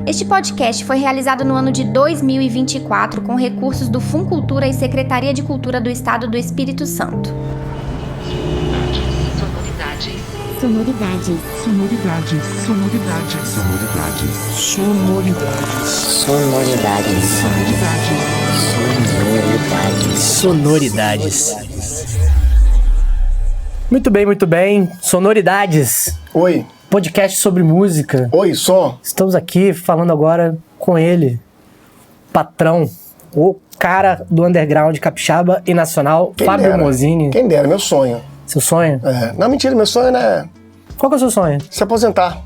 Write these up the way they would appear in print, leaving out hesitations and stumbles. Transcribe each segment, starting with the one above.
Este podcast foi realizado no ano de 2024 com recursos do Funcultura e Secretaria de Cultura do Estado do Espírito Santo. Sonoridades. Muito bem. Sonoridades. Oi. Podcast sobre música. Oi, som. Estamos aqui falando agora com ele, patrão, o cara do underground capixaba e nacional, Fábio Mozini. Quem dera, meu sonho. Seu sonho? Não, mentira, meu sonho é Qual que é o seu sonho? se aposentar.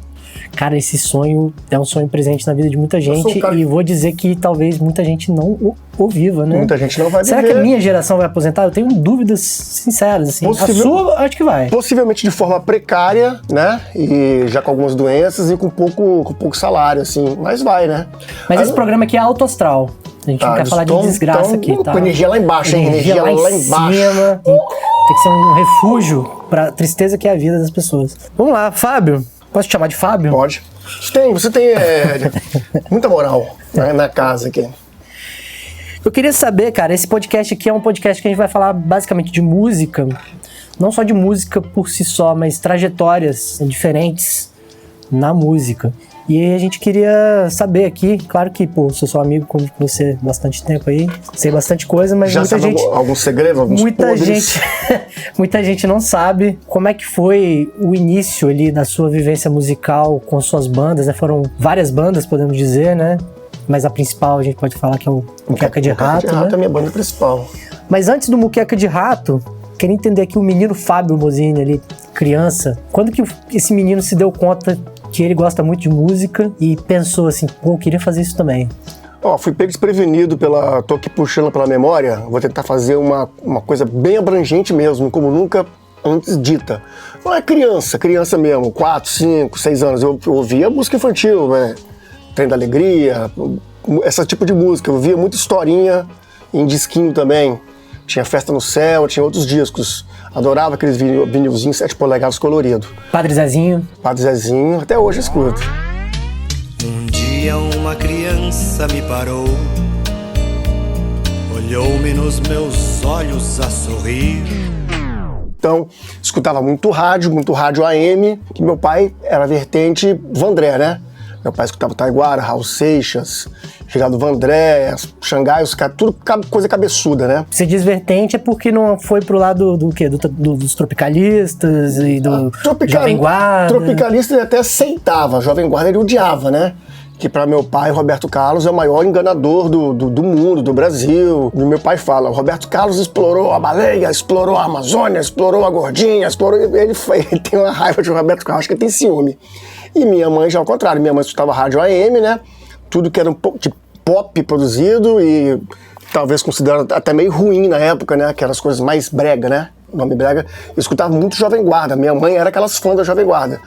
Cara, esse sonho é um sonho presente na vida de muita gente e vou dizer que talvez muita gente não o viva, né? Muita gente não vai viver. Será que a minha geração vai aposentar? Eu tenho dúvidas sinceras, assim. A sua, acho que vai. Possivelmente de forma precária, né? E já com algumas doenças e com pouco salário, assim. Mas vai, né? Mas esse programa aqui é alto astral. A gente não quer falar de desgraça aqui, tá? Com energia lá embaixo, hein? Energia lá embaixo. Cima. Tem que ser um refúgio pra tristeza que é a vida das pessoas. Vamos lá, Fábio. Posso te chamar de Fábio? Pode. Você tem muita moral na casa aqui. Eu queria saber, cara, esse podcast aqui é um podcast que a gente vai falar basicamente de música, não só de música por si só, mas trajetórias diferentes na música. E aí a gente queria saber aqui, claro que, sou seu amigo, convivo com você há bastante tempo aí, sei bastante coisa, mas já muita gente... alguns segredos, alguns podres? Muita gente não sabe como é que foi o início ali da sua vivência musical com suas bandas, né? Foram várias bandas, podemos dizer, né? Mas a principal a gente pode falar que é o Muqueca de Rato, né? É a minha banda principal. Mas antes do Muqueca de Rato, queria entender aqui o menino Fábio Mozini ali, criança. Quando que esse menino se deu conta que ele gosta muito de música e pensou assim, eu queria fazer isso também? Fui pego desprevenido tô aqui puxando pela memória, vou tentar fazer uma coisa bem abrangente mesmo, como nunca antes dita. Não é criança mesmo, 4, 5, 6 anos, eu ouvia música infantil, né? Trem da Alegria, esse tipo de música, eu ouvia muita historinha em disquinho também. Tinha Festa no Céu, tinha outros discos. Adorava aqueles vinilzinhos 7 polegadas colorido. Padre Zezinho, até hoje eu escuto. Um dia uma criança me parou, olhou-me nos meus olhos a sorrir. Então, escutava muito rádio AM, que meu pai era vertente Vandré, né? Meu pai escutava Taiguara, Raul Seixas, Geraldo Vandré, Xangai, os caras, tudo coisa cabeçuda, né? Você diz vertente é porque não foi pro lado do quê? Dos tropicalistas e do Jovem Guarda? Tropicalista ele até aceitava, Jovem Guarda ele odiava, né? Que para meu pai, Roberto Carlos é o maior enganador do mundo, do Brasil. E meu pai fala, o Roberto Carlos explorou a baleia, explorou a Amazônia, explorou a gordinha, ele tem uma raiva de Roberto Carlos, acho que ele tem ciúme. E minha mãe já ao contrário, minha mãe escutava rádio AM, né? Tudo que era um pouco de pop produzido e talvez considerado até meio ruim na época, né? Aquelas coisas mais brega, né? O nome brega. Eu escutava muito Jovem Guarda, minha mãe era aquelas fãs da Jovem Guarda.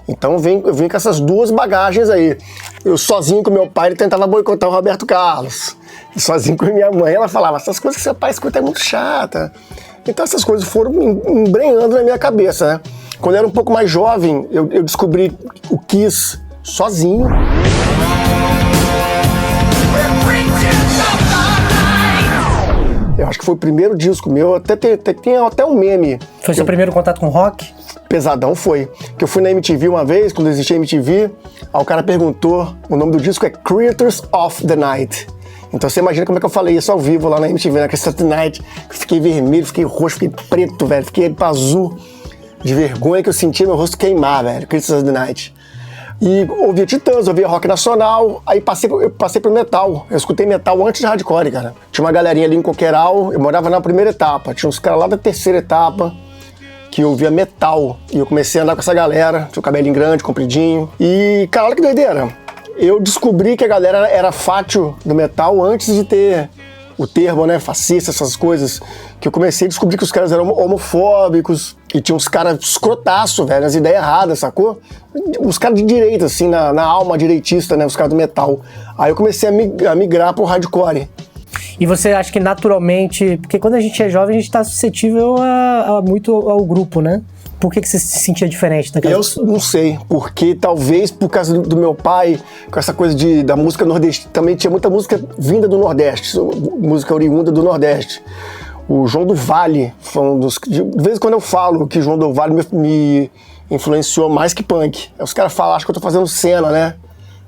Então eu vim com essas duas bagagens aí. Eu sozinho com meu pai, ele tentava boicotar o Roberto Carlos. E sozinho com minha mãe, ela falava, essas coisas que seu pai escuta é muito chata. Então essas coisas foram embrenhando na minha cabeça, né? Quando eu era um pouco mais jovem, eu descobri o Kiss sozinho. Eu acho que foi o primeiro disco meu, tem até um meme. Foi seu primeiro contato com rock? Pesadão foi. Que eu fui na MTV uma vez, quando existia MTV, aí o cara perguntou, o nome do disco é Creatures of the Night. Então você imagina como é que eu falei isso ao vivo lá na MTV, na Creatures of the Night. Eu fiquei vermelho, fiquei roxo, fiquei preto, velho, fiquei azul. De vergonha que eu sentia meu rosto queimar, velho, Creatures of the Night. E ouvia Titãs, ouvia rock nacional, aí eu passei pro metal. Eu escutei metal antes de hardcore, cara. Tinha uma galerinha ali em Coqueiral, eu morava na primeira etapa. Tinha uns caras lá da terceira etapa que ouvia metal. E eu comecei a andar com essa galera, tinha o cabelinho grande, compridinho. E, cara, olha que doideira. Eu descobri que a galera era fátio do metal antes de ter o termo, né, fascista, essas coisas, que eu comecei a descobrir que os caras eram homofóbicos, e tinha uns caras escrotaço, velho, as ideias erradas, sacou? Os caras de direita, assim, na alma direitista, né, os caras do metal. Aí eu comecei a migrar pro hardcore. E você acha que naturalmente, porque quando a gente é jovem, a gente tá suscetível muito ao grupo, né? Por que você se sentia diferente daquela? Eu não sei, porque talvez por causa do meu pai, com essa coisa da música nordestina, também tinha muita música vinda do Nordeste, música oriunda do Nordeste. O João do Vale foi um dos... De vez em quando eu falo que o João do Vale me influenciou mais que punk. Aí os caras falam, acho que eu tô fazendo cena, né?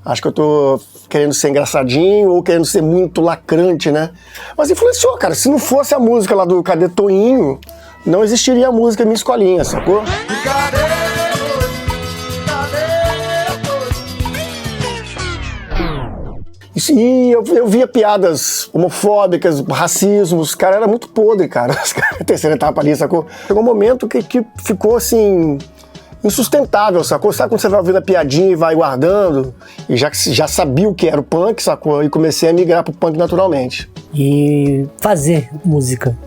Acho que eu tô querendo ser engraçadinho ou querendo ser muito lacrante, né? Mas influenciou, cara. Se não fosse a música lá do Cadê Toinho, não existiria a música Minha Escolinha, sacou? E eu via piadas homofóbicas, racismos, cara, era muito podre, cara. Os caras, terceira etapa ali, sacou? Chegou um momento que ficou assim... insustentável, sacou? Sabe quando você vai ouvindo a piadinha e vai guardando? E já sabia o que era o punk, sacou? E comecei a migrar pro punk naturalmente. E fazer música,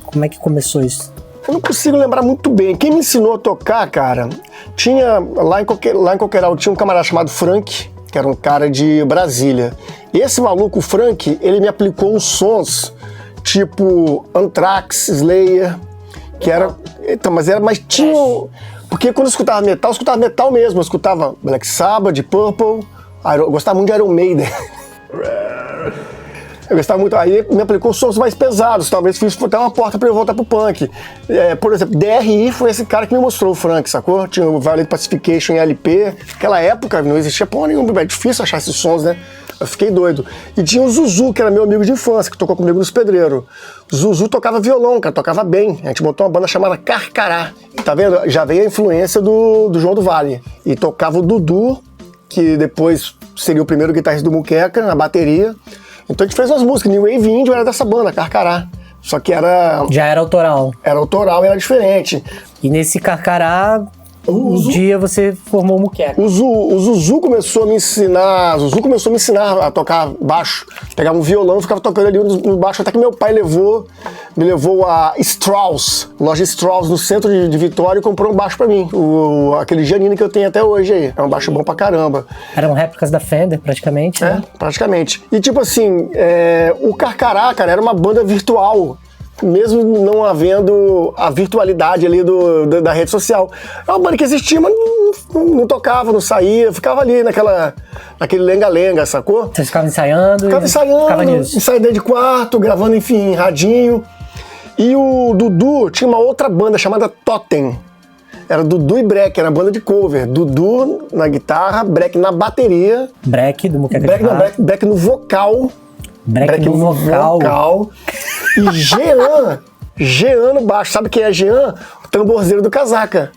como é que começou isso? Eu não consigo lembrar muito bem. Quem me ensinou a tocar, cara, tinha lá em Coqueiral tinha um camarada chamado Frank, que era um cara de Brasília. E esse maluco, o Frank, ele me aplicou uns sons tipo Anthrax, Slayer, que era... Então, mas tinha... Porque quando eu escutava metal mesmo. Eu escutava Black Sabbath, Purple, eu gostava muito de Iron Maiden. Eu gostava muito, aí me aplicou sons mais pesados, talvez fiz até uma porta pra eu voltar pro punk. Por exemplo, DRI foi esse cara que me mostrou o Frank, sacou? Tinha o Violent Pacification em LP. Naquela época não existia porra nenhuma, é difícil achar esses sons, né? Eu fiquei doido. E tinha o Zuzu, que era meu amigo de infância, que tocou comigo nos Pedreiros. Zuzu tocava violão, cara, tocava bem. A gente montou uma banda chamada Carcará. Tá vendo? Já veio a influência do João do Vale. E tocava o Dudu, que depois seria o primeiro guitarrista do Muqueca, na bateria. Então a gente fez umas músicas. New Wave Índio era dessa banda, Carcará. Só que era... Já era autoral. Era autoral e era diferente. E nesse Carcará... Um dia você formou o Muqueca. O Zuzu começou a me ensinar. A tocar baixo. Pegava um violão e ficava tocando ali no baixo. Até que meu pai me levou a Strauss, loja Strauss, no centro de Vitória, e comprou um baixo pra mim. Aquele Giannini que eu tenho até hoje aí. É um baixo bom pra caramba. Eram réplicas da Fender, praticamente, né? Praticamente. E tipo assim, o Carcará, cara, era uma banda virtual. Mesmo não havendo a virtualidade ali da rede social. É uma banda que existia, mas não tocava, não saía, ficava ali naquele lenga-lenga, sacou? Você ficava ensaiando? Ficava nisso. Ensaiando dentro de quarto, gravando, enfim, radinho. E o Dudu tinha uma outra banda chamada Totem. Era Dudu e Breck, era banda de cover. Dudu na guitarra, Breck na bateria. Breck do Muqueca de Rato. Breck no vocal. Breck no vocal. E Jean no baixo. Sabe quem é Jean? O tamborzeiro do Casaca.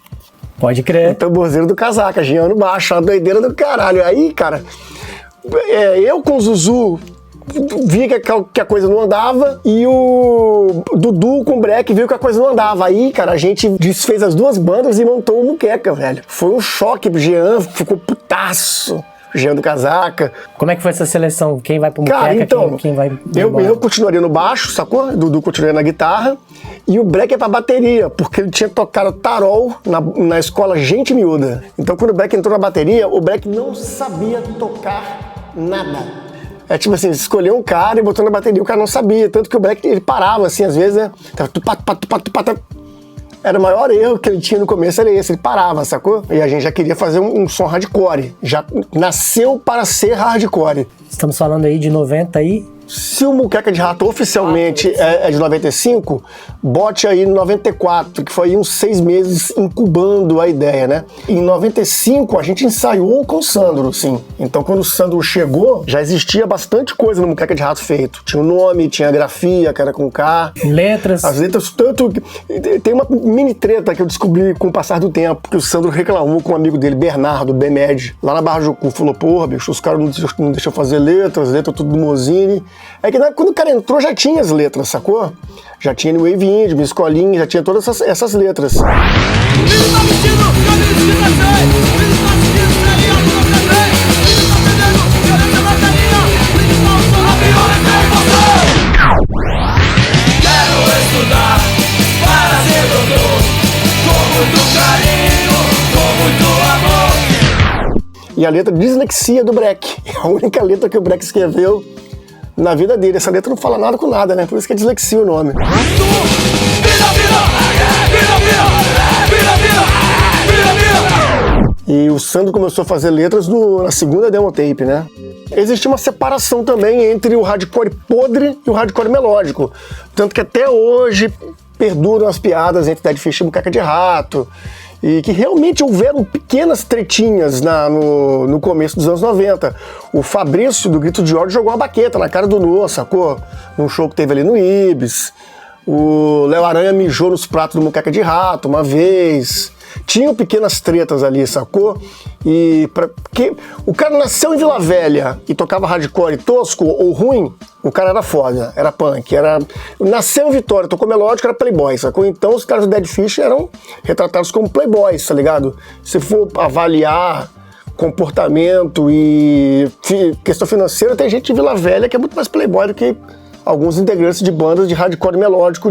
Pode crer. O tamborzeiro do Casaca, Jean no baixo. Uma doideira do caralho. Aí, cara, eu com o Zuzu vi que a coisa não andava, e o Dudu com o Breck viu que a coisa não andava. Aí, cara, a gente desfez as duas bandas e montou o Muqueca, velho. Foi um choque pro Jean, ficou putaço. Jean do Casaca. Como é que foi essa seleção? Quem vai pro Muqueca, cara, então, quem vai... Eu continuaria no baixo, sacou? O Dudu continuaria na guitarra, e o Breck é pra bateria, porque ele tinha tocado tarol na escola Gente Miúda. Então quando o Breck entrou na bateria, o Breck não sabia tocar nada. É tipo assim, escolheu um cara e botou na bateria, o cara não sabia, tanto que o Breck, ele parava assim, às vezes, né? Era o maior erro que ele tinha no começo, era esse, ele parava, sacou? E a gente já queria fazer um som hardcore, já nasceu para ser hardcore. Estamos falando aí de 90 aí... Se o Muqueca de Rato oficialmente é de 95, bote aí no 94, que foi aí uns 6 meses incubando a ideia, né? Em 95 a gente ensaiou com o Sandro, sim. Então quando o Sandro chegou, já existia bastante coisa no Muqueca de Rato feito. Tinha o nome, tinha a grafia, que era com K. Letras. As letras, tanto... Tem uma mini treta que eu descobri com o passar do tempo, que o Sandro reclamou com um amigo dele, Bernardo, Bemed, lá na Barra do Jucu, falou, porra, bicho, os caras não deixam fazer letras tudo do Mozini. É que quando o cara entrou já tinha as letras, sacou? Já tinha New Wave Índio, Minha Escolinha, já tinha todas essas letras. Quero estudar para ser doutor, com muito carinho, com muito amor. E a letra Dislexia do Breck. É a única letra que o Breck escreveu na vida dele. Essa letra não fala nada com nada, né? Por isso que é Dislexia o nome. Vira, vira, vira, vira, vira, vira. E o Sandro começou a fazer letras na segunda demo tape, né? Existia uma separação também entre o hardcore podre e o hardcore melódico. Tanto que até hoje perduram as piadas entre Dead Fish e Muqueca de Rato. E que realmente houveram pequenas tretinhas no começo dos anos 90. O Fabrício, do Grito de Ódio, jogou uma baqueta na cara do Noah, sacou? Num show que teve ali no Ibis. O Léo Aranha mijou nos pratos do Muqueca de Rato uma vez. Tinham pequenas tretas ali, sacou? E porque o cara nasceu em Vila Velha e tocava hardcore tosco ou ruim, o cara era foda, era punk, nasceu em Vitória, tocou melódico, era playboy, sacou? Então os caras do Dead Fish eram retratados como playboys, tá ligado? Se for avaliar comportamento e questão financeira, tem gente de Vila Velha que é muito mais playboy do que alguns integrantes de bandas de hardcore melódico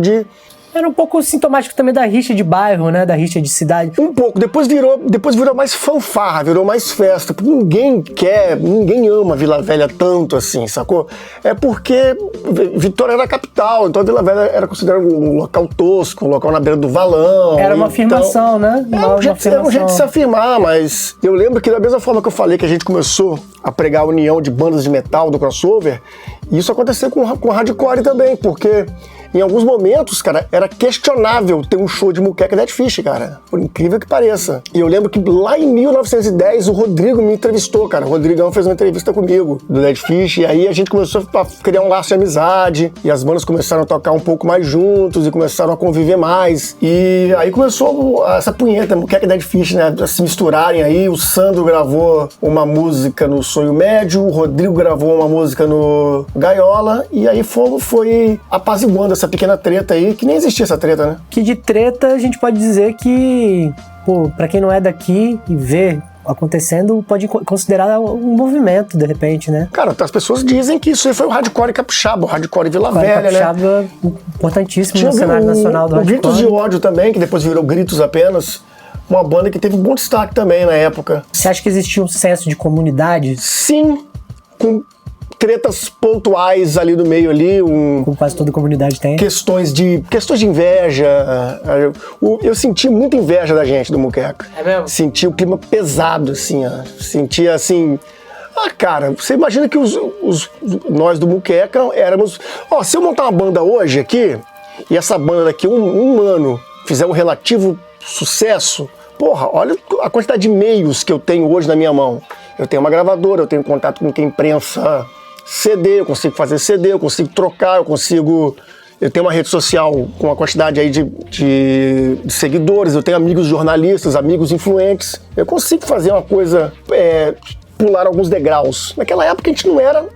Era um pouco sintomático também da rixa de bairro, né? Da rixa de cidade. Um pouco. Depois virou mais fanfarra, virou mais festa. Porque ninguém ama Vila Velha tanto assim, sacou? É porque Vitória era a capital, então a Vila Velha era considerada um local tosco, um local na beira do valão. Era uma afirmação, né? Era um jeito de se afirmar, mas eu lembro que da mesma forma que eu falei que a gente começou a pregar a união de bandas de metal do crossover, isso aconteceu com hardcore também, porque em alguns momentos, cara, era questionável ter um show de Muqueca e Dead Fish, cara. Por incrível que pareça. E eu lembro que lá em 1910 o Rodrigo me entrevistou, cara. O Rodrigão fez uma entrevista comigo, do Dead Fish, e aí a gente começou a criar um laço de amizade, e as bandas começaram a tocar um pouco mais juntos, e começaram a conviver mais. E aí começou essa punheta, Muqueca e Dead Fish, né, a se misturarem aí. O Sandro gravou uma música no Sonho Médio, o Rodrigo gravou uma música no Gaiola, e aí foi apaziguando essa pequena treta aí, que nem existia essa treta, né? Que de treta a gente pode dizer que, pô, pra quem não é daqui e vê acontecendo, pode considerar um movimento, de repente, né? Cara, as pessoas dizem que isso aí foi o hardcore capixaba, o hardcore Vila Velha, capixaba, né? Importantíssimo tinha no cenário nacional do hardcore. O Gritos de Ódio também, que depois virou Gritos apenas. Uma banda que teve um bom destaque também na época. Você acha que existia um senso de comunidade? Sim, com tretas pontuais ali no meio ali, como quase toda comunidade tem. Questões de inveja. Eu senti muita inveja da gente do Muqueca. É mesmo? Senti o clima pesado, assim, ó. Senti assim. Cara, você imagina que nós do Muqueca éramos. Se eu montar uma banda hoje aqui, e essa banda daqui um ano fizer um relativo sucesso, porra, olha a quantidade de e-mails que eu tenho hoje na minha mão. Eu tenho uma gravadora, eu tenho contato com quem prensa CD, eu consigo fazer CD, eu consigo trocar, eu tenho uma rede social com uma quantidade aí de seguidores, eu tenho amigos jornalistas, amigos influentes, eu consigo fazer uma coisa, pular alguns degraus. Naquela época a gente não era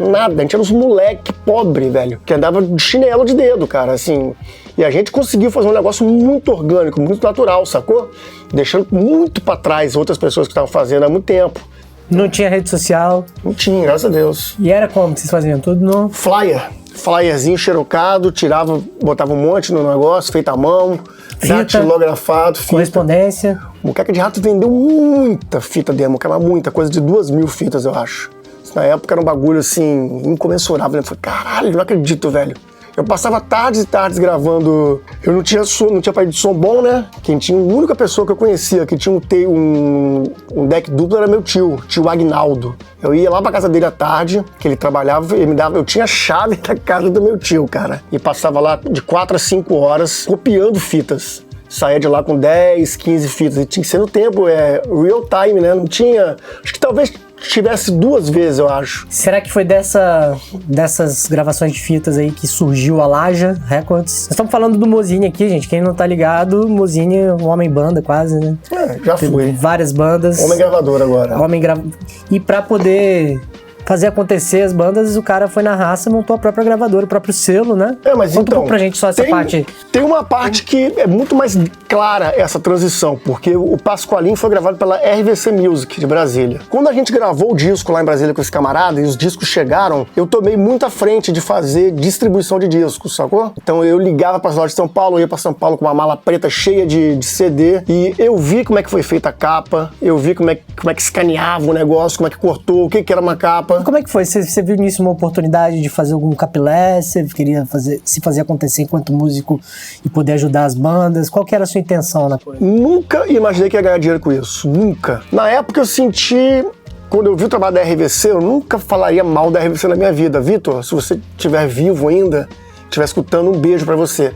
nada, a gente era uns moleque pobre, velho, que andava de chinelo de dedo, cara, assim, e a gente conseguiu fazer um negócio muito orgânico, muito natural, sacou? Deixando muito pra trás outras pessoas que estavam fazendo há muito tempo. Não tinha rede social? Não tinha, graças a Deus. E era como que vocês faziam? Tudo no... Flyerzinho xerocado, botava um monte no negócio, feito à mão, datilografado, fita. Correspondência. O Muqueca de Rato vendeu muita fita demo, cara, muita, coisa de 2.000 fitas, eu acho. Na época era um bagulho, assim, incomensurável. Eu falei, caralho, não acredito, velho. Eu passava tardes e tardes gravando. Eu não tinha parede de som bom, né? A única pessoa que eu conhecia que tinha um deck duplo era meu tio Agnaldo. Eu ia lá pra casa dele à tarde, que ele trabalhava, eu tinha a chave da casa do meu tio, cara. E passava lá de 4 a 5 horas copiando fitas. Saía de lá com 10, 15 fitas. E tinha que ser no tempo, real time, né? Não tinha. Acho que talvez tivesse 2 vezes, eu acho. Será que foi dessas gravações de fitas aí que surgiu a Laja Records? Nós estamos falando do Mozini aqui, gente. Quem não tá ligado, Mozini é um homem banda quase, né? Já fui. Várias bandas. Homem gravador agora. E pra poder fazer acontecer as bandas, o cara foi na raça e montou a própria gravadora, o próprio selo, né? Mas conta então, um pouco pra gente só essa parte. Tem uma parte que é muito mais clara essa transição, porque o Pasqualinho foi gravado pela RVC Music de Brasília. Quando a gente gravou o disco lá em Brasília com esse camarada e os discos chegaram, eu tomei muito à frente de fazer distribuição de discos, sacou? Então eu ligava para as lojas de São Paulo, eu ia para São Paulo com uma mala preta cheia de CD e eu vi como é que foi feita a capa, eu vi como é que escaneava o negócio, como é que cortou, o que era uma capa. Sampa. Como é que foi? Você viu nisso uma oportunidade de fazer algum capilé? Você queria se fazer acontecer enquanto músico e poder ajudar as bandas? Qual que era a sua intenção na coisa? Nunca imaginei que ia ganhar dinheiro com isso. Nunca. Na época eu senti... Quando eu vi o trabalho da RVC, eu nunca falaria mal da RVC na minha vida. Vitor, se você estiver vivo ainda, estiver escutando, um beijo pra você.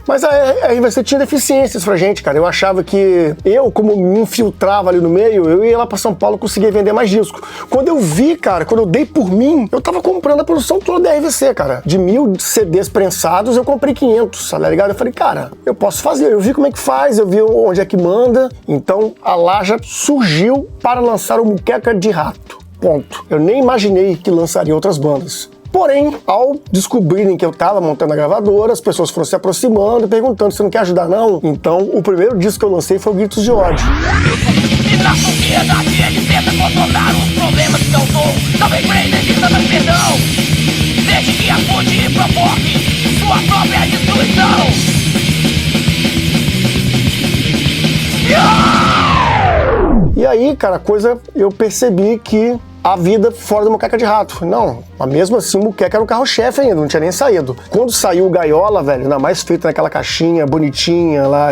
Mas a RVC tinha deficiências pra gente, cara. Eu achava que eu, como me infiltrava ali no meio, eu ia lá pra São Paulo e conseguia vender mais disco. Quando eu vi, cara, quando eu dei por mim, eu tava comprando a produção toda da RVC, cara. De 1000 CDs prensados, eu comprei 500, tá ligado? Eu falei, cara, eu posso fazer. Eu vi como é que faz, eu vi onde é que manda. Então, a Laja surgiu para lançar o Muqueca de Rato. Ponto. Eu nem imaginei que lançaria outras bandas. Porém, ao descobrirem que eu tava montando a gravadora, as pessoas foram se aproximando, perguntando, você não quer ajudar não? Então, o primeiro disco que eu lancei foi o Gritos de Ódio. E na sociedade ele tenta contornar os problemas que causou. Talvez por aí necessitando perdão. Desde que acude e provoque sua própria destruição. E aí, cara, eu percebi que a vida fora do Muqueca de Rato. Não, mas mesmo assim o Muqueca era o carro-chefe ainda, não tinha nem saído. Quando saiu o Gaiola, velho, ainda mais feito naquela caixinha bonitinha lá,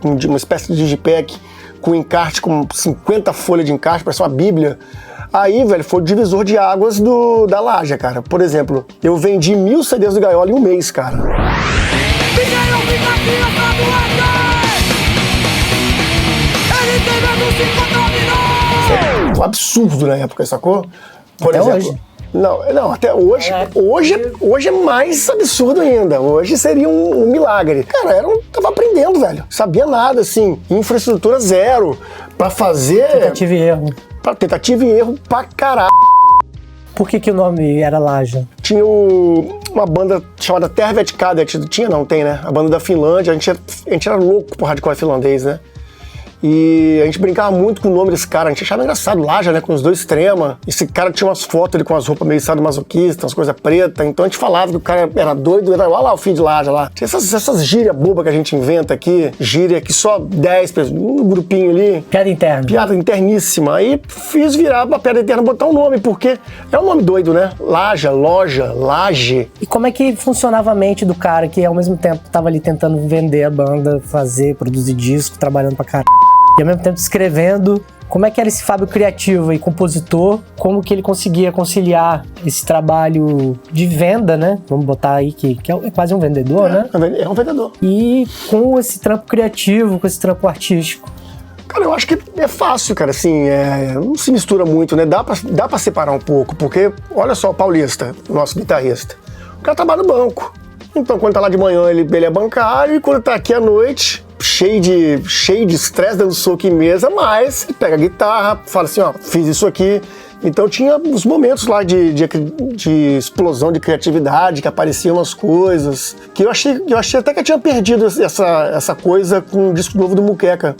uma espécie de digipack, com encarte, com 50 folhas de encarte, parece uma bíblia. Aí, velho, foi o divisor de águas da Laja, cara. Por exemplo, eu vendi 1000 CDs do Gaiola em um mês, cara. Um absurdo na época, sacou? Por até exemplo, hoje? Não, até hoje. Hoje é mais absurdo ainda. Hoje seria um milagre. Cara, tava aprendendo, velho. Sabia nada, assim. Infraestrutura zero. Pra fazer. Tentativa e erro. Tentativa e erro pra caralho. Por que o nome era Laja? Tinha uma banda chamada Tervetkade. Tinha, não, tem, né? A banda da Finlândia. A gente era louco por hardcore finlandês, né? E a gente brincava muito com o nome desse cara, a gente achava engraçado, Laja, né, com os dois extrema. Esse cara tinha umas fotos ali com as roupas meio sadomasoquistas, umas coisas pretas, então a gente falava que o cara era doido, olha lá o filho de Laja lá. Tinha essas gírias bobas que a gente inventa aqui, gíria que só 10 pessoas, um grupinho ali. Piada interna. Piada interníssima. Aí fiz virar pra piada interna, botar um nome, porque é um nome doido, né? Laja, loja, laje. E como é que funcionava a mente do cara que ao mesmo tempo tava ali tentando vender a banda, produzir disco, trabalhando pra caralho? E ao mesmo tempo escrevendo, como é que era esse Fábio criativo e compositor, como que ele conseguia conciliar esse trabalho de venda, né? Vamos botar aí que é quase um vendedor, né? É um vendedor. E com esse trampo criativo, com esse trampo artístico. Cara, eu acho que é fácil, cara, assim, não se mistura muito, né? Dá pra separar um pouco, porque, olha só, o Paulista, nosso guitarrista, o cara trabalha no banco. Então, quando tá lá de manhã, ele é bancário, e quando tá aqui à noite, cheio de estresse, dando soco em mesa, mas ele pega a guitarra, fala assim, ó, fiz isso aqui. Então tinha os momentos lá de explosão de criatividade, que apareciam umas coisas, que eu achei até que eu tinha perdido essa coisa com o disco novo do Muqueca.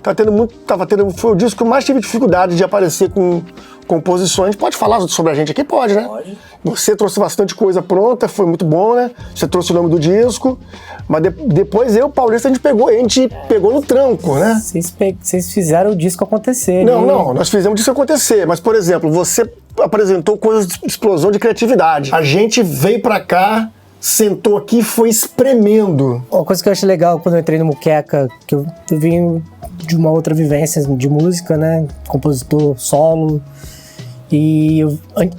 Foi o disco que eu mais tive dificuldade de aparecer com composições. Pode falar sobre a gente aqui? Pode, né? Pode. Você trouxe bastante coisa pronta, foi muito bom, né? Você trouxe o nome do disco, mas depois eu, Paulista, a gente pegou no tranco, né? Vocês fizeram o disco acontecer. Não, nós fizemos o disco acontecer, mas, por exemplo, você apresentou coisas de explosão de criatividade. A gente veio pra cá, sentou aqui e foi espremendo. Uma coisa que eu achei legal quando eu entrei no Muqueca, que eu vim de uma outra vivência de música, né? Compositor solo. E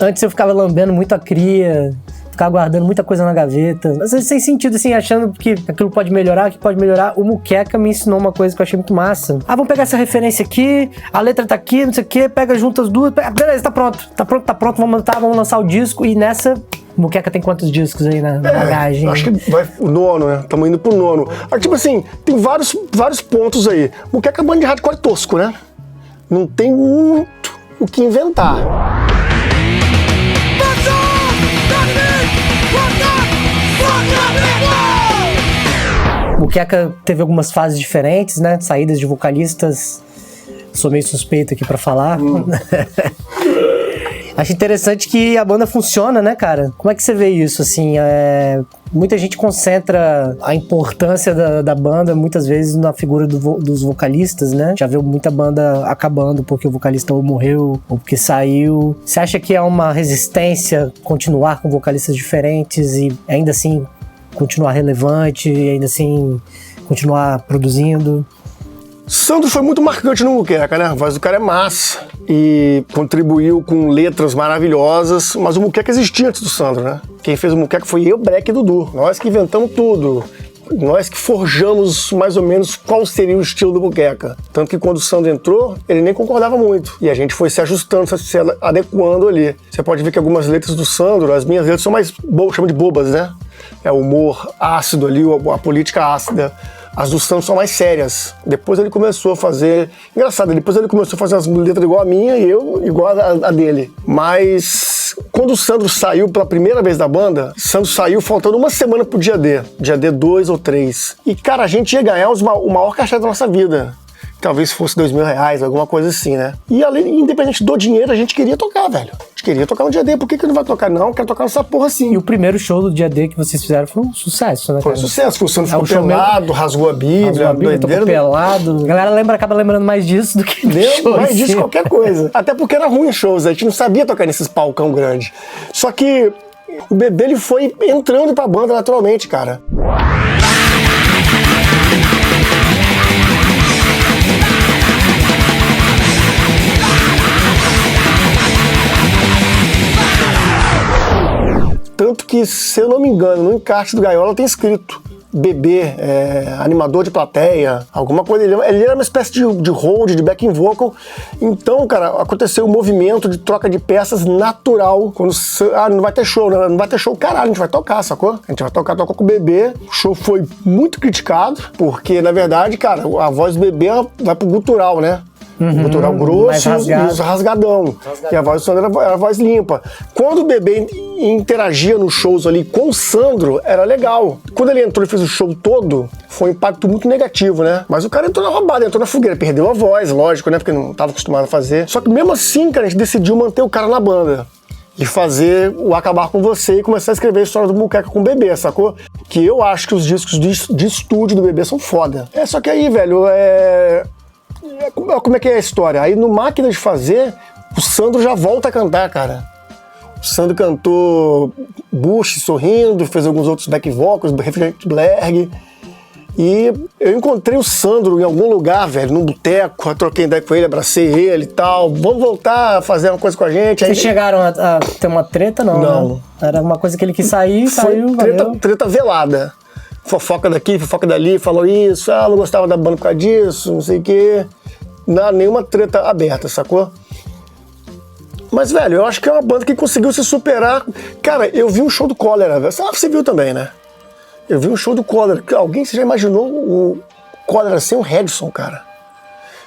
antes eu ficava lambendo muito a cria, ficava guardando muita coisa na gaveta. Às vezes sem sentido, assim, achando que aquilo pode melhorar, que pode melhorar. O Muqueca me ensinou uma coisa que eu achei muito massa. Vamos pegar essa referência aqui, a letra tá aqui, não sei o quê, pega junto as duas. Beleza, tá pronto, vamos lançar o disco. E nessa... Muqueca tem quantos discos aí na bagagem? Acho que vai o 9º, né? Estamos indo pro 9º. Tipo assim, tem vários pontos aí. Muqueca é banda de hardcore tosco, né? Não tem muito o que inventar. Muqueca teve algumas fases diferentes, né? Saídas de vocalistas. Sou meio suspeito aqui pra falar. Acho interessante que a banda funciona, né, cara? Como é que você vê isso, assim? Muita gente concentra a importância da banda, muitas vezes, na figura dos vocalistas, né? Já viu muita banda acabando porque o vocalista ou morreu ou porque saiu. Você acha que há uma resistência continuar com vocalistas diferentes e ainda assim continuar relevante e ainda assim continuar produzindo? Sandro foi muito marcante no Muqueca, né? A voz do cara é massa e contribuiu com letras maravilhosas, mas o Muqueca existia antes do Sandro, né? Quem fez o Muqueca foi eu, Breck e Dudu. Nós que inventamos tudo. Nós que forjamos mais ou menos qual seria o estilo do Muqueca. Tanto que quando o Sandro entrou, ele nem concordava muito. E a gente foi se ajustando, se adequando ali. Você pode ver que algumas letras do Sandro, as minhas letras são mais, chama de bobas, né? É o humor ácido ali, a política ácida. As do Sandro são mais sérias. Depois ele começou a fazer... Engraçado, depois ele começou a fazer as letras igual a minha e eu igual a dele. Mas quando o Sandro saiu pela primeira vez da banda, o Sandro saiu faltando uma semana pro dia D. Dia D 2 ou 3. E, cara, a gente ia ganhar o maior cachê da nossa vida. Talvez fosse R$2.000, alguma coisa assim, né? E além, independente do dinheiro, a gente queria tocar, velho. A gente queria tocar no dia D. Por que não vai tocar? Não, quero tocar nessa porra assim. E o primeiro show do dia D que vocês fizeram foi um sucesso, né? Foi um sucesso. O Sandro ficou pelado, rasgou a Bíblia, tocou pelado. A galera acaba lembrando mais disso do que do show. Mais disso qualquer coisa. Até porque era ruim os shows, a gente não sabia tocar nesses palcão grande. Só que o Bebê, ele foi entrando pra banda naturalmente, cara. Tanto que, se eu não me engano, no encarte do Gaiola tem escrito Bebê, animador de plateia, alguma coisa. Ele era uma espécie de hold, de backing vocal. Então, cara, aconteceu um movimento de troca de peças natural. Quando, não vai ter show, não vai ter show, caralho, a gente vai tocar, sacou? A gente vai tocar com o Bebê. O show foi muito criticado, porque, na verdade, cara, a voz do Bebê vai pro gutural, né? O gutural grosso e os rasgadão. E a voz do Sandro era a voz limpa. Quando o Bebê interagia nos shows ali com o Sandro, era legal. Quando ele entrou e fez o show todo, foi um impacto muito negativo, né? Mas o cara entrou na roubada, entrou na fogueira, perdeu a voz, lógico, né? Porque não estava acostumado a fazer. Só que mesmo assim, cara, a gente decidiu manter o cara na banda. E fazer o Acabar Com Você e começar a escrever a história do Muqueca com o Bebê, sacou? Que eu acho que os discos de estúdio do Bebê são foda. Só que aí, velho, como é que é a história? Aí no Máquina de Fazer, o Sandro já volta a cantar, cara. O Sandro cantou Bush sorrindo, fez alguns outros back vocals, Refrigerante Blerg. E eu encontrei o Sandro em algum lugar, velho, num boteco, eu troquei ideia com ele, abracei ele e tal. Vamos voltar a fazer uma coisa com a gente. Vocês chegaram a ter uma treta, não? Não. Né? Era uma coisa que ele quis sair, saiu, treta velada. Fofoca daqui, fofoca dali, falou isso, não gostava da banda por causa disso, não sei o quê. Não, nenhuma treta aberta, sacou? Mas, velho, eu acho que é uma banda que conseguiu se superar. Cara, eu vi um show do Cólera, velho. Você viu também, né? Eu vi um show do Cólera. Alguém, você já imaginou o Cólera sem o Redson, cara?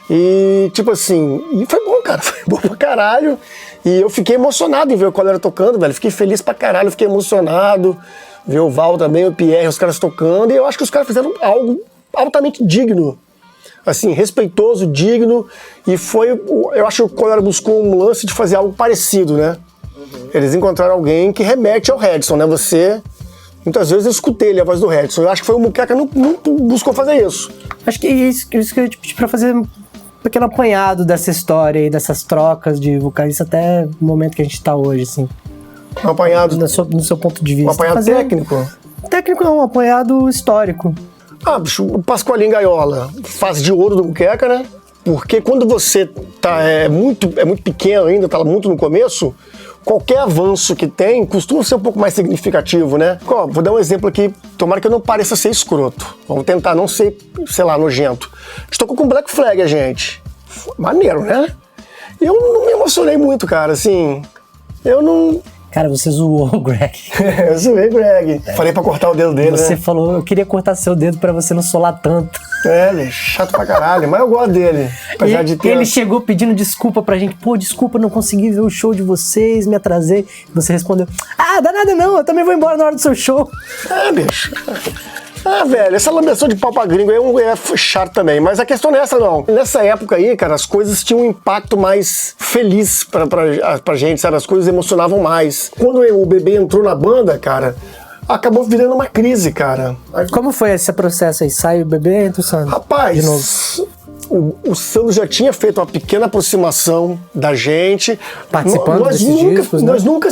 E, tipo assim, e foi bom, cara. Foi bom pra caralho. E eu fiquei emocionado em ver o Cólera tocando, velho. Fiquei feliz pra caralho, fiquei emocionado. Ver o Val também, o Pierre, os caras tocando. E eu acho que os caras fizeram algo altamente digno. Assim, respeitoso, digno. E foi... Eu acho que o Cólera buscou um lance de fazer algo parecido, né? Eles encontraram alguém que remete ao Redson, né? Muitas vezes eu escutei ele, a voz do Redson. Eu acho que foi o Muqueca que não buscou fazer isso. Acho que isso que eu te pedi pra fazer um pequeno apanhado dessa história e dessas trocas de vocalista até o momento que a gente tá hoje, assim. Um apanhado... No seu ponto de vista. Um apanhado técnico? Técnico não, um apanhado histórico. Bicho, o Pascoalinho Gaiola, fase de ouro do Muqueca, né? Porque quando você tá, é muito pequeno ainda, tá muito no começo, qualquer avanço que tem costuma ser um pouco mais significativo, né? Vou dar um exemplo aqui, tomara que eu não pareça ser escroto. Vamos tentar não ser, sei lá, nojento. A gente tocou com Black Flag, gente. Maneiro, né? Eu não me emocionei muito, cara, assim. Eu não... Cara, você zoou o Greg. Eu zoei o Greg. Falei pra cortar o dedo dele, Você né? falou, eu queria cortar seu dedo pra você não solar tanto. Chato pra caralho, mas eu gosto dele. Apesar de ter... Ele chegou pedindo desculpa pra gente. Pô, desculpa, não consegui ver o show de vocês, me atrasei. Você respondeu, dá nada não, eu também vou embora na hora do seu show. Bicho. Ah, velho, essa lambeção de pau pra gringo é chato também, mas a questão não é essa, não. Nessa época aí, cara, as coisas tinham um impacto mais feliz pra gente, sabe? As coisas emocionavam mais. Quando o Bebê entrou na banda, cara, acabou virando uma crise, cara. Como foi esse processo aí? Sai o Bebê, entra o Sandro? Rapaz, de novo. O Sandro já tinha feito uma pequena aproximação da gente. Participando desses discos, né? Nós nunca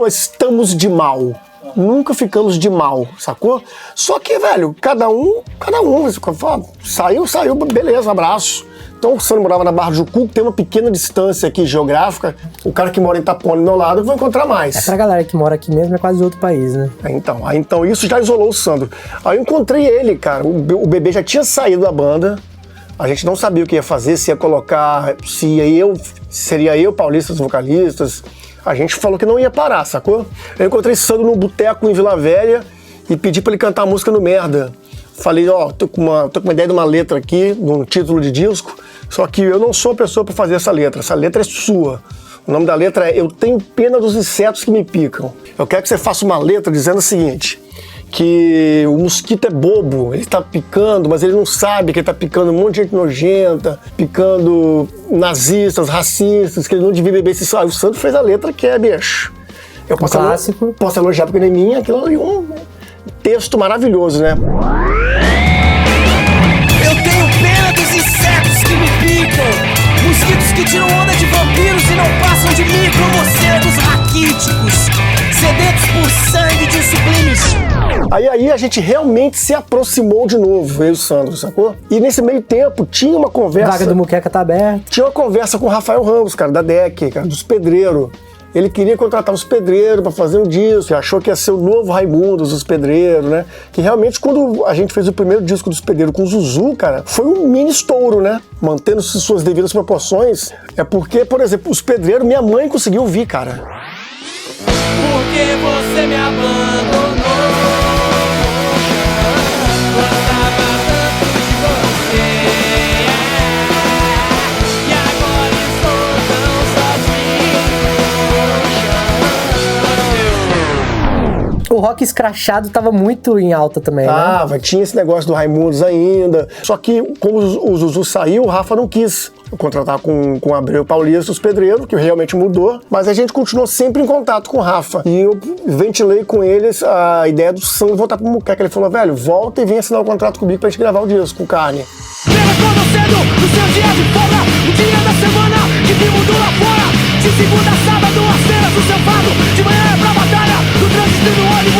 estamos de mal. Nunca ficamos de mal, sacou? Só que, velho, cada um, saiu, beleza, abraço. Então o Sandro morava na Barra do Jucu, que tem uma pequena distância aqui geográfica. O cara que mora em Itapuã, do meu lado, eu vou encontrar mais. Pra galera que mora aqui mesmo, é quase outro país, né? Então isso já isolou o Sandro. Aí eu encontrei ele, cara. O Bebê já tinha saído da banda. A gente não sabia o que ia fazer, se ia colocar, seria eu, Paulista, os vocalistas. A gente falou que não ia parar, sacou? Eu encontrei Sandro no boteco em Vila Velha e pedi pra ele cantar a música no Merda. Falei, tô com uma ideia de uma letra aqui, de um título de disco, só que eu não sou a pessoa pra fazer essa letra é sua. O nome da letra é Eu Tenho Pena dos Insetos que Me Picam. Eu quero que você faça uma letra dizendo o seguinte, que o mosquito é bobo, ele tá picando, mas ele não sabe que ele tá picando um monte de gente nojenta, picando nazistas, racistas, que ele não devia beber esse... Aí o Sandro fez a letra que é, bicho. Eu posso elogiar porque não é minha, aquilo é um texto maravilhoso, né? Eu tenho pena dos insetos que me picam, mosquitos que tiram onda de vampiros e não passam de mim, como você dos raquíticos, sedentos por sangue de sublimes. Aí a gente realmente se aproximou de novo, eu e o Sandro, sacou? E nesse meio tempo tinha uma conversa... Vaga do Muqueca tá aberta. Tinha uma conversa com o Rafael Ramos, cara, da DEC, cara, dos pedreiros. Ele queria contratar os pedreiros pra fazer um disco, achou que ia ser o novo Raimundos dos pedreiros, né? Que realmente, quando a gente fez o primeiro disco dos pedreiros com o Zuzu, cara, foi um mini estouro, né? Mantendo-se suas devidas proporções. É porque, por exemplo, os pedreiros, minha mãe conseguiu ouvir, cara. Porque você me abandonou. O rock escrachado tava muito em alta também, né? Tinha esse negócio do Raimundos ainda. Só que, como o Zuzu saiu, o Rafa não quis contratar com o Abreu Paulista, os pedreiros, que realmente mudou. Mas a gente continuou sempre em contato com o Rafa. E eu ventilei com eles a ideia do Sandro voltar pro Muqueca. Ele falou, velho, volta e vem assinar o contrato comigo pra gente gravar o disco com Carne. Leva cedo no seu dia de folga, o dia da semana que te mudou lá fora. De segunda a sábado, as cenas do seu fado, de manhã é pra batalha, no trânsito e no ônibus.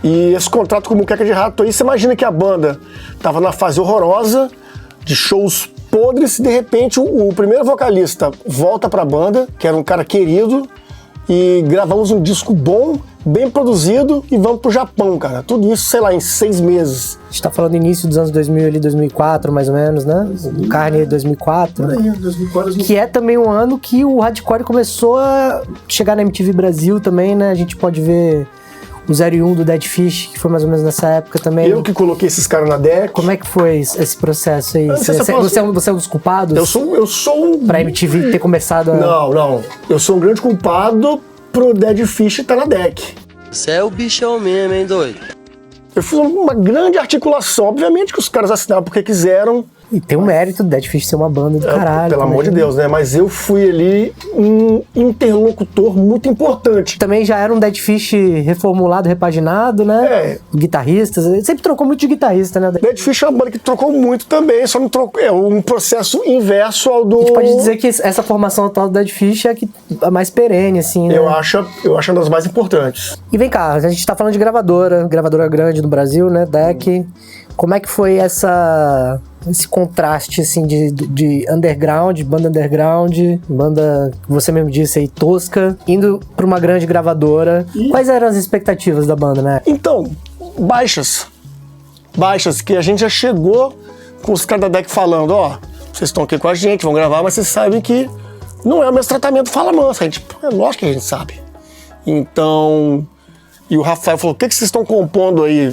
E esse contrato com o Muqueca de Rato aí, você imagina que a banda tava na fase horrorosa, de shows podres, e de repente o primeiro vocalista volta pra banda, que era um cara querido, e gravamos um disco bom, bem produzido, e vamos pro Japão, cara. Tudo isso, sei lá, em 6 meses. A gente tá falando início dos anos 2000 ali, 2004 mais ou menos, né? O Carne 2004. Aí, 2004, que é também um ano que o hardcore começou a chegar na MTV Brasil também, né? A gente pode ver o 01 do Dead Fish, que foi mais ou menos nessa época também. Eu que coloquei esses caras na DEC. Como é que foi esse processo aí? Você é um dos culpados? Eu sou um... Pra MTV ter começado a... Não. Eu sou um grande culpado pro Dead Fish estar na DEC. Você é o bichão mesmo, hein, doido? Eu fiz uma grande articulação. Obviamente que os caras assinaram porque quiseram. E tem um mérito do Dead Fish ser uma banda do caralho. Pelo amor de Deus, né? Mas eu fui ali um interlocutor muito importante. Também já era um Dead Fish reformulado, repaginado, né? Guitarristas. Ele sempre trocou muito de guitarrista, né? Dead Fish é uma banda que trocou muito também, só não trocou. É um processo inverso ao do... A gente pode dizer que essa formação atual do Dead Fish é a mais perene, assim, né? Eu acho uma das mais importantes. E vem cá, a gente tá falando de gravadora grande no Brasil, né? DEC. Como é que foi esse contraste, assim, de underground, banda que você mesmo disse aí, tosca, indo pra uma grande gravadora? Quais eram as expectativas da banda, né? Então, baixas, que a gente já chegou com os caras da DEC falando, vocês estão aqui com a gente, vão gravar, mas vocês sabem que não é o mesmo tratamento Fala Mansa. É lógico que a gente sabe. Então, e o Rafael falou, o que vocês estão compondo aí?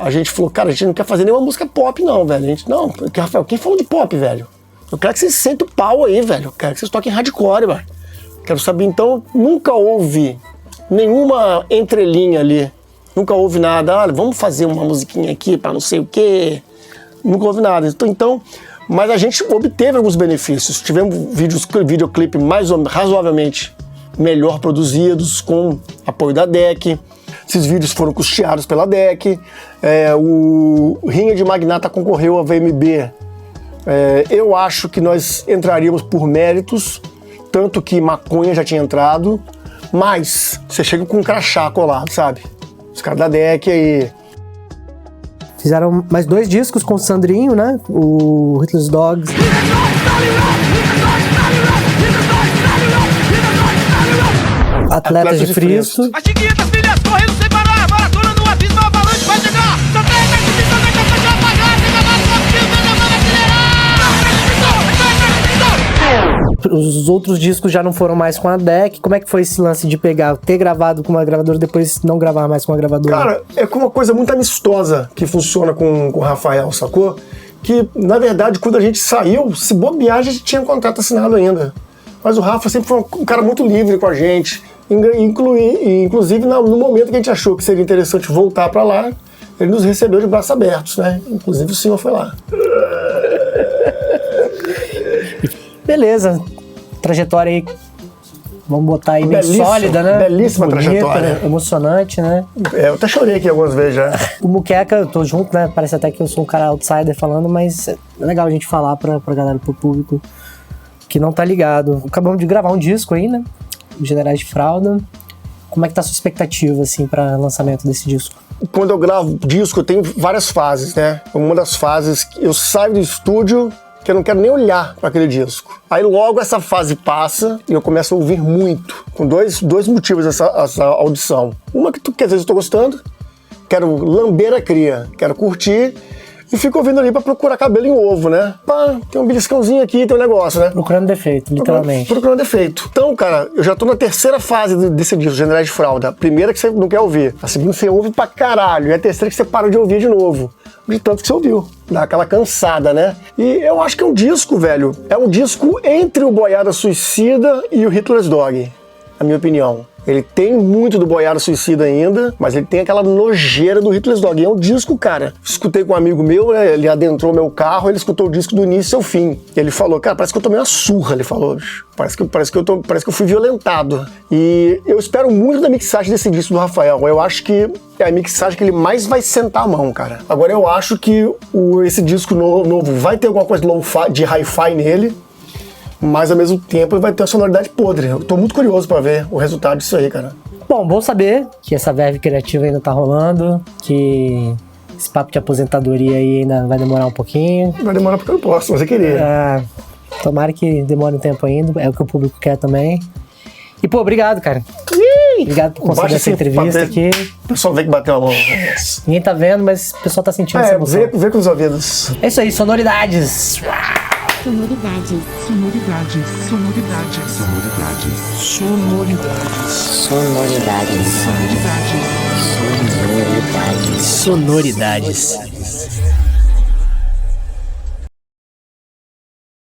A gente falou, cara, a gente não quer fazer nenhuma música pop, não, velho. Rafael, quem falou de pop, velho? Eu quero que vocês sentem o pau aí, velho. Eu quero que vocês toquem hardcore, velho. Quero saber, então, nunca houve nenhuma entrelinha ali Nunca houve nada, olha, vamos fazer uma musiquinha aqui pra não sei o quê. Nunca houve nada. Então, mas a gente obteve alguns benefícios. Tivemos videoclipe razoavelmente melhor produzidos, com apoio da DEC. Esses vídeos foram custeados pela DEC. O Rinha de Magnata concorreu à VMB. Eu acho que nós entraríamos por méritos, tanto que Maconha já tinha entrado, mas você chega com um crachá colado, sabe? Os caras da DEC aí. Fizeram mais 2 discos com o Sandrinho, né? O Hitler's Dogs. Atletas de Fristo. As chiquitas, filhas, correndo sem parar. Maratona no abismo, a avalanche vai chegar. Só tem a condição da caixa de apagar. Tem cavalo com a fio, tem a mão acelerar. Os outros discos já não foram mais com a DEC. Como é que foi esse lance de ter gravado com uma gravadora e depois não gravar mais com a gravadora? Cara, é com uma coisa muito amistosa que funciona com o Rafael, sacou? Que, na verdade, quando a gente saiu, se bobear, a gente tinha um contrato assinado ainda. Mas o Rafa sempre foi um cara muito livre com a gente. Inclusive, no momento que a gente achou que seria interessante voltar pra lá, ele nos recebeu de braços abertos, né? Inclusive o senhor foi lá. Beleza. Trajetória aí, vamos botar aí bem sólida, né? Belíssima bonita, trajetória. Né? Emocionante, né? Eu até chorei aqui algumas vezes já. O Muqueca, eu tô junto, né? Parece até que eu sou um cara outsider falando, mas é legal a gente falar pra galera, pro público que não tá ligado. Acabamos de gravar um disco aí, né? Generais de Fralda. Como é que tá a sua expectativa, assim, pra lançamento desse disco? Quando eu gravo disco, eu tenho várias fases, né? Uma das fases, eu saio do estúdio que eu não quero nem olhar para aquele disco. Aí logo essa fase passa e eu começo a ouvir muito, com dois motivos essa audição. Uma que às vezes eu tô gostando, quero lamber a cria, quero curtir, e fico ouvindo ali pra procurar cabelo em ovo, né? Pá, tem um beliscãozinho aqui, tem um negócio, né? Procurando defeito, literalmente. Procurando defeito. Então, cara, eu já tô na terceira fase desse disco, Generais de Fralda. A primeira que você não quer ouvir. A segunda você ouve pra caralho. E a terceira que você para de ouvir de novo. De tanto que você ouviu. Dá aquela cansada, né? E eu acho que é um disco, velho. É um disco entre o Boiada Suicida e o Hitler's Dog. Na minha opinião. Ele tem muito do Boiada Suicida ainda, mas ele tem aquela nojeira do Hitler's Dog. E é um disco, cara. Escutei com um amigo meu, né? Ele adentrou meu carro, ele escutou o disco do início ao fim. Ele falou, cara, parece que eu tomei uma surra, ele falou. Parece que eu fui violentado. E eu espero muito da mixagem desse disco do Rafael. Eu acho que é a mixagem que ele mais vai sentar a mão, cara. Agora eu acho que esse disco novo vai ter alguma coisa de hi-fi nele, mas ao mesmo tempo ele vai ter uma sonoridade podre. Eu tô muito curioso pra ver o resultado disso aí, cara. Bom saber que essa verve criativa ainda tá rolando, que esse papo de aposentadoria aí ainda vai demorar um pouquinho. Vai demorar porque eu não posso, mas eu queria. Tomara que demore um tempo ainda, é o que o público quer também. E, pô, obrigado, cara. Obrigado por conceder essa entrevista aqui. O pessoal vê que bateu a mão. Ninguém tá vendo, mas o pessoal tá sentindo essa emoção. Vê com os ouvidos. É isso aí, sonoridades. Sonoridades. Sonoridades. Sonoridades. Sonoridades. Sonoridades. Sonoridades. Sonoridades. Sonoridades. Sonoridades.